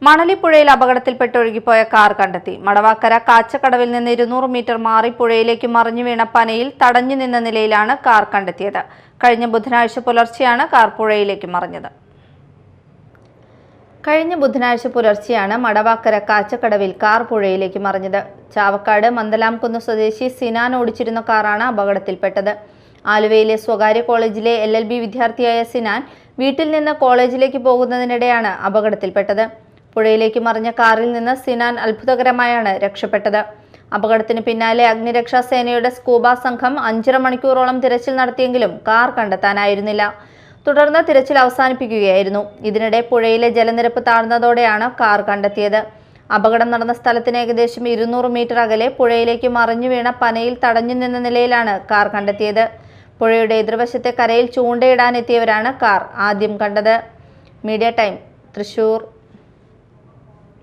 മണലിപ്പുഴയിൽ അപകടത്തിൽപ്പെട്ട് ഒഴുകിപ്പോയ കാർ കണ്ടെത്തി. മടവാക്കര കാച്ചക്കടവിൽ നിന്ന് 200 മീറ്റർ മാറി പുഴയിലേക്ക് മറിഞ്ഞു വീണ പനയിൽ തടഞ്ഞു നിന്ന നിലയിലാണ് കാർ കണ്ടെത്തിയത്. കഴിഞ്ഞ ബുധനാഴ്ച പുലർച്ചെയാണ് കാർ പുഴയിലേക്ക് മറിഞ്ഞത്. മടവാക്കര കാച്ചക്കടവിൽ കാർ പുഴയിലേക്ക് മറിഞ്ഞത്. ചാവക്കാട് മന്ദലാംകുന്ന് സ്വദേശി സിനാൻ ഓടിച്ചിരുന്ന കാറാണ് അപകടത്തിൽപ്പെട്ടത്. ആലുവയിലെ സ്വകാര്യ കോളേജിലെ LLB വിദ്യാർത്ഥിയായ സിനാൻ വീട്ടിൽ നിന്ന് കോളേജിലേക്ക് പോകുന്നതിനിടെയാണ് അപകടത്തിൽപ്പെട്ടത്. പുഴയിലേക്ക് മറിഞ്ഞ കാറിൽ നിന്ന് സിനാൻ അത്ഭുതകരമായാണ് രക്ഷപ്പെട്ടത്. അപകടത്തിന് പിന്നാലെ അഗ്നിരക്ഷാ സേനയുടെ സ്കൂബ സംഘം 5.5 മണിക്കൂറോളം തിരച്ചിൽ നടത്തിയെങ്കിലും കാർ കണ്ടെത്താനായിരുന്നില്ല. തുടർന്ന് തിരച്ചിൽ അവസാനിപ്പിക്കുകയായിരുന്നു. ഇതിനിടെ പുഴയിലെ ജലനിരപ്പ് താഴ്ന്നതോടെയാണ് കാർ കണ്ടെത്തിയത്. അപകടം നടന്ന സ്ഥലത്തിന് ഏകദേശം 200 മീറ്റർ അകലെ പുഴയിലേക്ക് മറിഞ്ഞു വീണ പനയിൽ തടഞ്ഞു നിന്ന നിലയിലാണ് കാർ കണ്ടെത്തിയത്. പുഴയുടെ എതിർവശത്തെ കരയിൽ ചൂണ്ടയിടാനെത്തിയവരാണ് കാർ ആദ്യം കണ്ടത്. Media time, Thrissur.